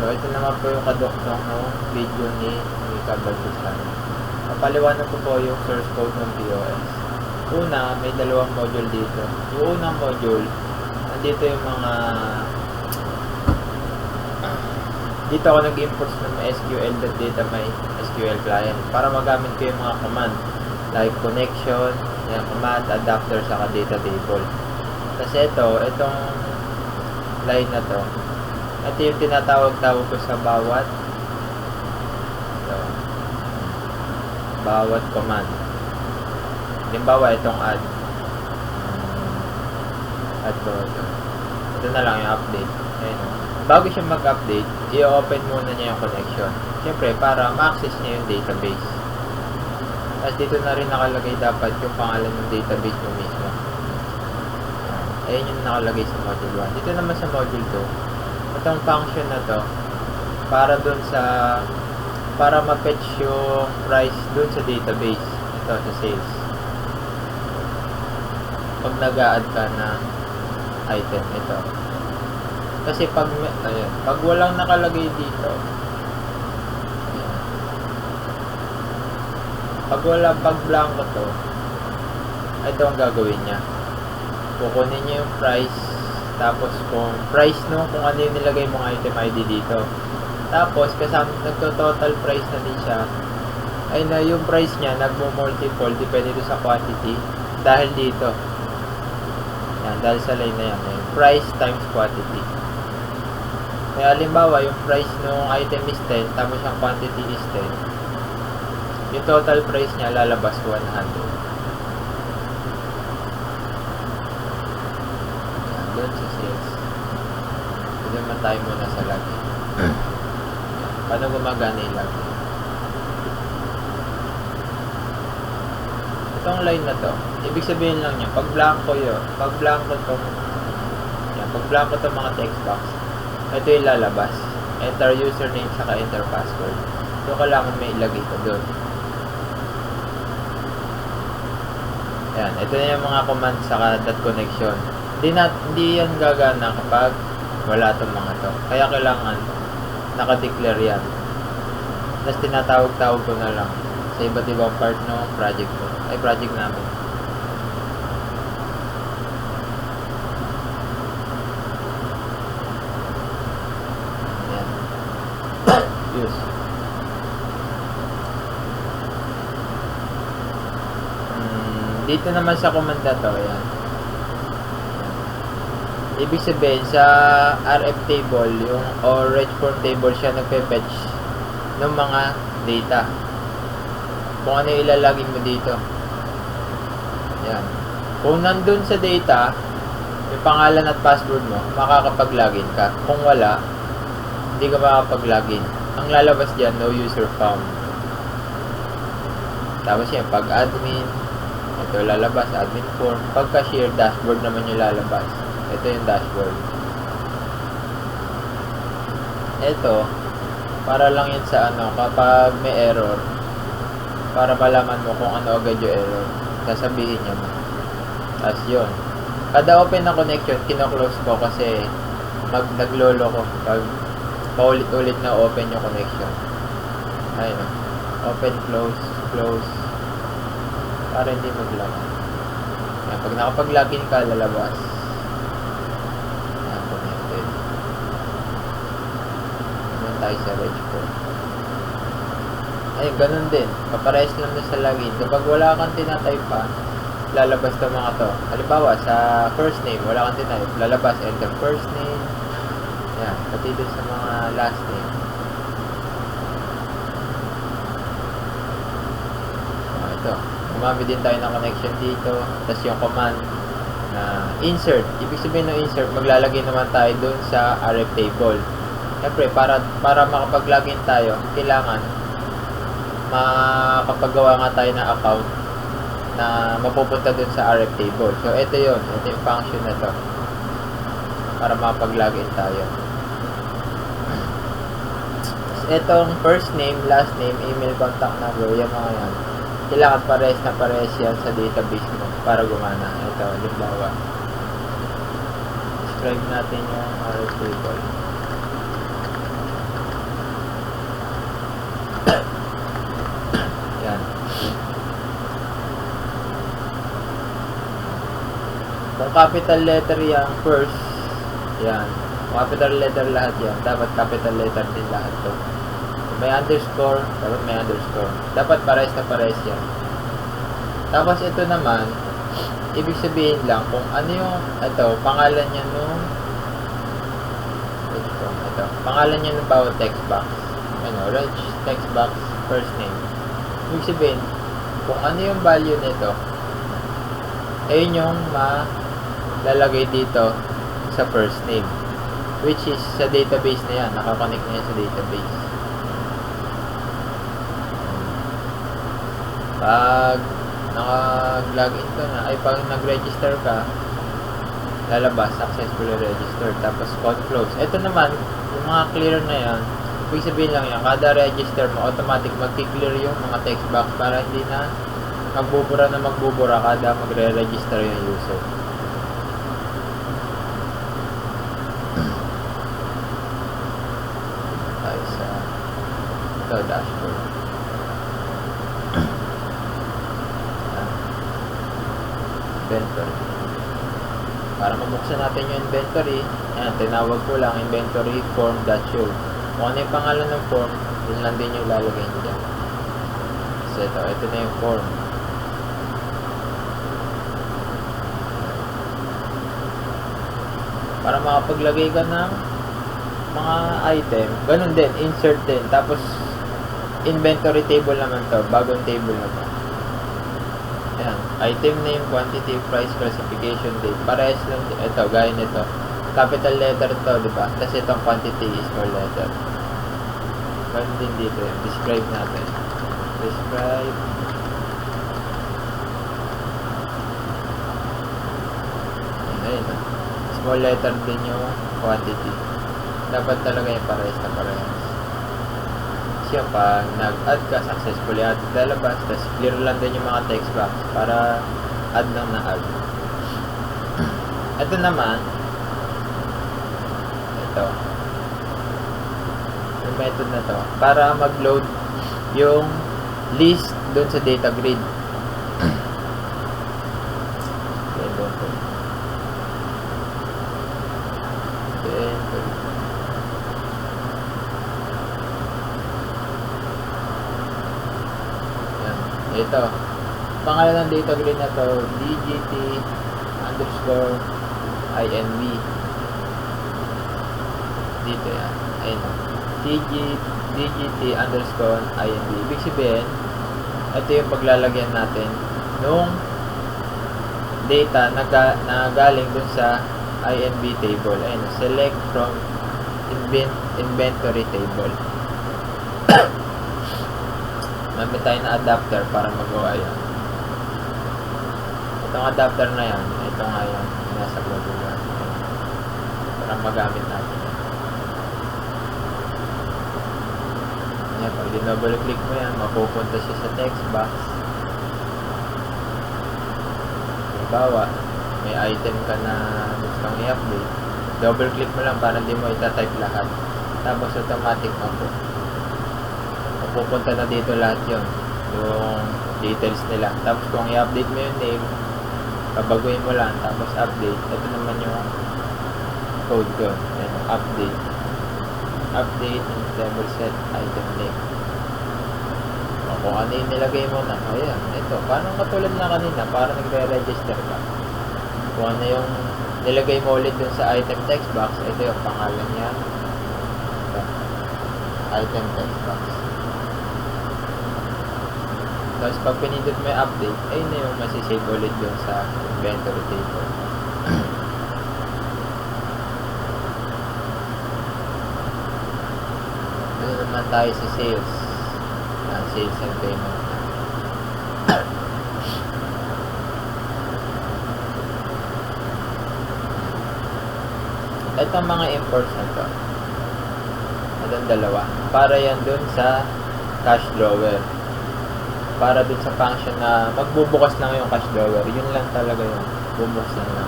So, ito naman po yung kaduktong ng video ni Kabaltusan. Papaliwanag ko po yung source code ng POS. Una, may dalawang module dito. Yung unang module, nandito yung mga dito ako nag-import ng SQL.data may SQL client para magamit ko yung mga command like connection, yung command, adapter, saka data table. Kasi itong line na to, ito yung tinatawag-tawag ko sa bawat command. Halimbawa, itong add ko ito na lang yung update. Ayun. Bago siya mag-update, i-open muna niya yung connection. Siyempre, para ma-access niya yung database. Tapos dito na rin nakalagay dapat yung pangalan ng database mo mismo. Ayun yung nakalagay sa module 1. Dito naman sa module 2, itong function na to, para ma-fetch yung price dun sa database. Ito, sa sales. Pag nag-a-add ka na item, ito. Kasi pag walang nakalagay dito, pag blanco to, ito ang gagawin niya. Kukunin niya yung price, tapos kung ano yung nilagay mong item ID dito. Tapos, kasama, nagto-total price na din siya, ay na yung price niya, nagmo-multiple, depende doon sa quantity, dahil dito. Yan, dahil sa line na yan. Price times quantity. Kaya halimbawa, yung price ng item is 10, tapos yung quantity is 10. Yung total price niya lalabas 100. Doon sa sales. Pwede naman tayo muna sa login. Paano gumagana yung login? Itong line na to, ibig sabihin lang niya, pag blanco to mga text box, ito yung lalabas. Enter username saka enter password. So, kailangan may ilagay ito doon. Ayan. Ito na yung mga command saka .connection. Hindi yan gagana kapag wala itong mga to. Kaya kailangan naka-declare yan. Tapos tinatawag-tawag ko na lang sa iba't ibang part ng project ko. Ay, project namin. Use. Dito naman sa command na to, ayan. Ibig sabihin, sa RF table, or reg form table siya nagpe-fetch ng mga data. Kung ano ilalagay mo dito. Ayan. Kung nandun sa data, yung pangalan at password mo, makakapag-login ka. Kung wala, hindi ka makakapag-login. Ang lalabas dyan, no user found. Tapos yan, pag admin, ito lalabas, admin form. Pag cashier, dashboard naman yung lalabas. Ito yung dashboard. Ito, para lang yan sa kapag may error, para malaman mo kung ano agad yung error, sasabihin niya mo. Tapos yun. Kada open na connection, kino-close ko kasi naglolo ko pag paulit-ulit na open yung connection. Ayun. Open, close, close. Para hindi mag-log. Ayan, pag nakapag-login ka, lalabas. Ayan, connected. Naman tayo sa reg form. Ayun, ganun din. Kaparehas lang din sa login. Kapag wala kang tinatype pa, lalabas ito mga to. Halimbawa, sa first name, wala kang tinatype. Lalabas, enter first name. Ayan, pati dun sa mga last name. Ito. Gumamit din tayo ng connection dito. Tapos yung command na insert. Ibig sabihin ng insert, maglalagay naman tayo dun sa RF table. Siyempre, para makapag-login tayo, kailangan makapagawa nga tayo ng account na mapupunta dun sa RF table. So, ito yun. Ito yung function na to. Para makapag-login tayo. Itong first name, last name, email, contact number, yung mga yan. Kailangan pares na pares yan sa database mo para gumana. Ito, halimbawa. Describe natin yung RF table. Kung capital letter yung first, yan. Kung capital letter lahat yan, dapat capital letter din lahat to. Kung may underscore, dapat may underscore. Dapat pares na pares yan. Tapos ito naman, ibig sabihin lang kung ano yung, ito, pangalan niya nung, ito, pangalan niya nung bawat text box. Ano, right text box, first name. Ibig sabihin, kung ano yung value nito, ayun yung malalagay dito sa first name. Which is sa database na yan. Nakakonect na yan sa database. Pag naka-login ka na, ay pag nag-register ka, lalabas, successfully registered. Tapos close. Ito naman, yung mga clear na yan, ibig sabihin lang yan, kada register mo, automatic mag-clear yung mga text box para hindi na magbubura kada magre-register yung user. Tayo sa ito, dashboard. Inventory. Para mabuksan natin yung inventory, ayan, tinawag ko lang inventory form.show. Kung ano yung pangalan ng form, yun lang din yung lalagay nyo dyan. So ito na yung form. Para makapaglagay ka ng mga item, ganun din, insert din. Tapos inventory table naman to, bagong table na to. Ayan, item name, quantity, price, classification, date. Parehas lang, ito, gaya nito. Capital letter to, di ba? Tapos itong quantity is small letter. Ganun din dito, describe natin. Describe. Ayan, small letter din yung quantity. Dapat talaga yung parehas na parehas. Siya pa, nag-add ka successfully at lalabas, tapos clear lang din yung mga text box para add lang na add. Ito naman, ito, yung method na to, para mag-load yung list doon sa data grid. Ito, pangalan ng data grid na to, DGT_INV. Dito yan. Ayun. DGT_INV. Ibig sabihin, ito yung paglalagyan natin nung data na galing dun sa INV table. Ayun, select from inventory table. Mamit tayo na adapter para magawa yan. Itong adapter na yan, ito nga yan, nasa Google yan. Para magamit natin yan. Yan, pag dinouble click mo yan, mapupunta siya sa text box. Halimbawa, may item ka na gustong i-update. Double click mo lang para hindi mo itatype lahat. Tapos automatic pupunta na dito lahat yun, yung details nila. Tapos kung i-update mo yung name, babaguhin mo lang, tapos update. Ito naman yung code ko. Update and table set item name. Kung ano yung nilagay mo na, ayan, ito, parang katulad na kanina, parang nagre-register ka. Kung ano yung nilagay mo ulit dun sa item text box, ito yung pangalan niya. Ito, item text box. Tapos pag pinindot mo yung update, ayun na yung masisave ulit dun sa inventory table. Doon naman tayo sa sales. Sales and payment. Ito ang mga imports na to. Itong dalawa. Para yan dun sa cash drawer. Para dun sa function na magbubukas lang yung cash drawer. Yun lang talaga yung bubuksan lang.